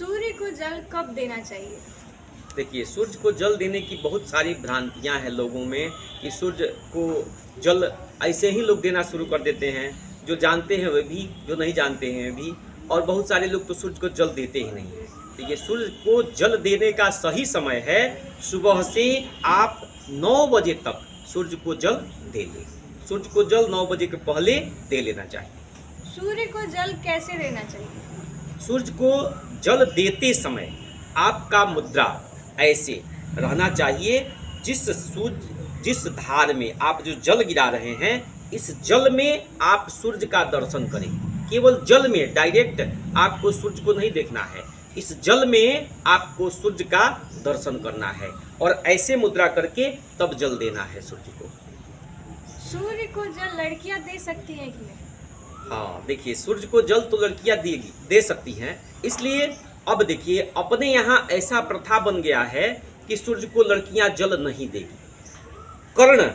सूर्य को जल कब देना चाहिए? देखिए, सूर्य को जल देने की बहुत सारी भ्रांतियां हैं लोगों में कि सूर्य को जल ऐसे ही लोग देना शुरू कर देते हैं। जो जानते हैं वे भी, जो नहीं जानते हैं भी, और बहुत सारे लोग तो सूर्य को जल देते ही नहीं हैं। तो ये सूर्य को जल देने का सही समय है सुबह से आप 9 बजे तक सूर्य को जल दे लें। सूर्य को जल 9 बजे के पहले दे लेना चाहिए। सूर्य को जल कैसे देना चाहिए? सूर्य को जल देते समय आपका मुद्रा ऐसे रहना चाहिए जिस धार में आप जो जल गिरा रहे हैं, इस जल में आप सूर्य का दर्शन करें। केवल जल में डायरेक्ट आपको सूर्य को नहीं देखना है, इस जल में आपको सूर्य का दर्शन करना है और ऐसे मुद्रा करके तब जल देना है सूर्य को। सूर्य को जल लड़कियां दे सकती हैं कि नहीं? हाँ, देखिए, सूर्य को जल तो लड़कियां दे सकती हैं। इसलिए अब देखिए, अपने यहाँ ऐसा प्रथा बन गया है कि सूर्य को लड़कियां जल नहीं देगी। कर्ण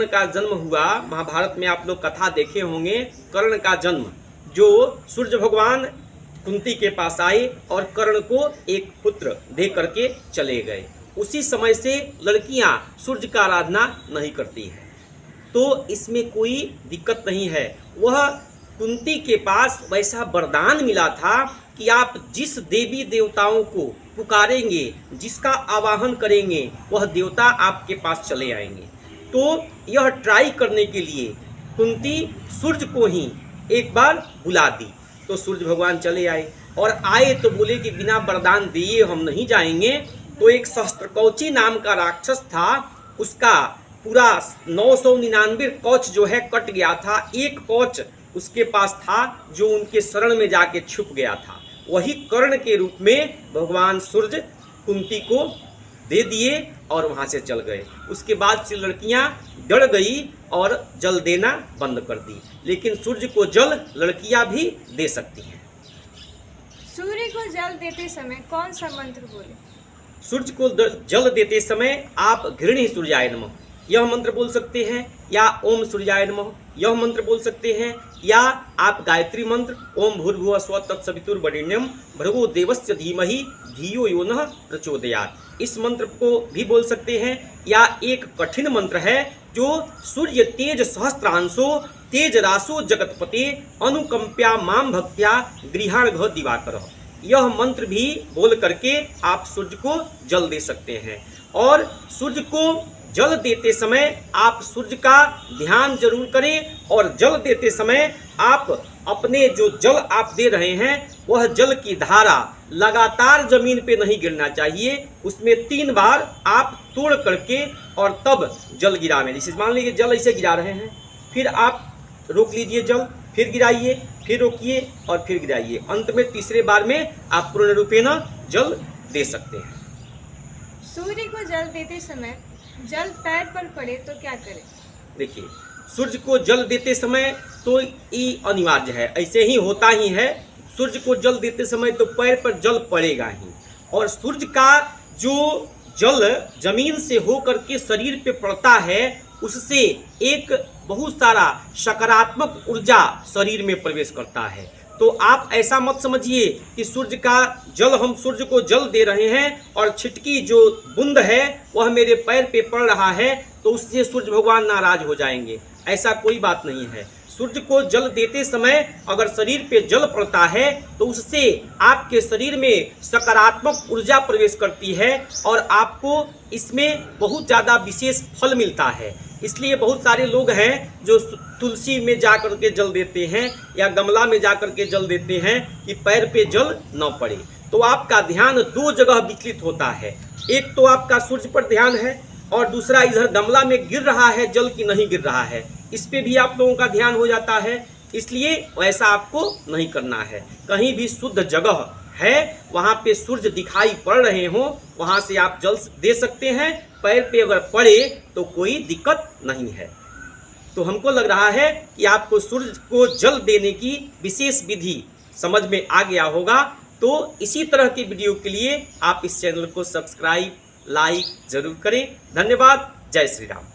का जन्म हुआ, महाभारत में आप लोग कथा देखे होंगे। कर्ण का जन्म, जो सूर्य भगवान कुंती के पास आए और कर्ण को एक पुत्र दे करके चले गए, उसी समय से लड़कियां सूर्य का आराधना नहीं करती हैं। तो इसमें कोई दिक्कत नहीं है। वह कुंती के पास वैसा वरदान मिला था कि आप जिस देवी देवताओं को पुकारेंगे, जिसका आवाहन करेंगे, वह देवता आपके पास चले आएंगे। तो यह ट्राई करने के लिए कुंती सूर्य को ही एक बार बुला दी। तो सूर्य भगवान चले आए और आए तो बोले कि बिना वरदान दिए हम नहीं जाएंगे। तो एक सहस्त्रकवची नाम का राक्षस था, उसका पूरा 999 कवच जो है कट गया था। एक कवच उसके पास था जो उनके शरण में जाके छुप गया था। वही कर्ण के रूप में भगवान सूर्य कुंती को दे दिए और वहां से चल गए। उसके बाद से लड़कियां डर गई और जल देना बंद कर दी। लेकिन सूर्य को जल लड़कियां भी दे सकती हैं। सूर्य को जल देते समय कौन सा मंत्र बोले? सूर्य को जल देते समय आप घृणी सूर्याय नमः यह मंत्र बोल सकते हैं, या ओम सूर्याय नमः यह मंत्र बोल सकते हैं, या आप गायत्री मंत्र ओम भूर्भुवः स्वः तत्सवितुर्वरेण्यं भर्गो देवस्य धीमहि धियो यो नः प्रचोदयात्, इस मंत्र को भी बोल सकते हैं। या एक कठिन मंत्र है जो सूर्य तेज सहस्त्रांशो तेज रासो जगतपते अनुकंप्या माम भक्त्या गृहाणघ दिवाकर, यह मंत्र भी बोल करके आप सूर्य को जल दे सकते हैं। और सूर्य को जल देते समय आप सूर्य का ध्यान जरूर करें और जल देते समय आप अपने जो जल आप दे रहे हैं वह जल की धारा लगातार जमीन पे नहीं गिरना चाहिए। उसमें 3 बार आप तोड़ करके और तब जल गिराना। जैसे मान लीजिए जल ऐसे गिरा रहे हैं, फिर आप रोक लीजिए जल, फिर गिराइए, फिर रोकिए और फिर गिराइए। अंत में तीसरे बार में आप पूर्ण रूपेण जल दे सकते हैं। सूर्य को जल देते समय जल पैर पर पड़े तो क्या करें? देखिए, सूर्य को जल देते समय तो ये अनिवार्य है, ऐसे ही होता ही है। सूर्य को जल देते समय तो पैर पर जल पड़ेगा ही। और सूर्य का जो जल जमीन से होकर के शरीर पे पड़ता है, उससे एक बहुत सारा सकारात्मक ऊर्जा शरीर में प्रवेश करता है। तो आप ऐसा मत समझिए कि सूर्य का जल, हम सूर्य को जल दे रहे हैं और छिटकी जो बूंद है वह मेरे पैर पे पड़ रहा है तो उससे सूर्य भगवान नाराज हो जाएंगे। ऐसा कोई बात नहीं है। सूर्य को जल देते समय अगर शरीर पे जल पड़ता है तो उससे आपके शरीर में सकारात्मक ऊर्जा प्रवेश करती है और आपको इसमें बहुत ज़्यादा विशेष फल मिलता है। इसलिए बहुत सारे लोग हैं जो तुलसी में जा कर के जल देते हैं या गमला में जा कर के जल देते हैं कि पैर पे जल न पड़े। तो आपका ध्यान 2 जगह विचलित होता है। एक तो आपका सूर्य पर ध्यान है और दूसरा इधर गमला में गिर रहा है जल की नहीं गिर रहा है, इस पे भी आप लोगों का ध्यान हो जाता है। इसलिए वैसा आपको नहीं करना है। कहीं भी शुद्ध जगह है, वहाँ पे सूर्य दिखाई पड़ रहे हो, वहाँ से आप जल दे सकते हैं। पैर पे अगर पड़े तो कोई दिक्कत नहीं है। तो हमको लग रहा है कि आपको सूर्य को जल देने की विशेष विधि समझ में आ गया होगा। तो इसी तरह की वीडियो के लिए आप इस चैनल को सब्सक्राइब, लाइक जरूर करें। धन्यवाद। जय श्री राम।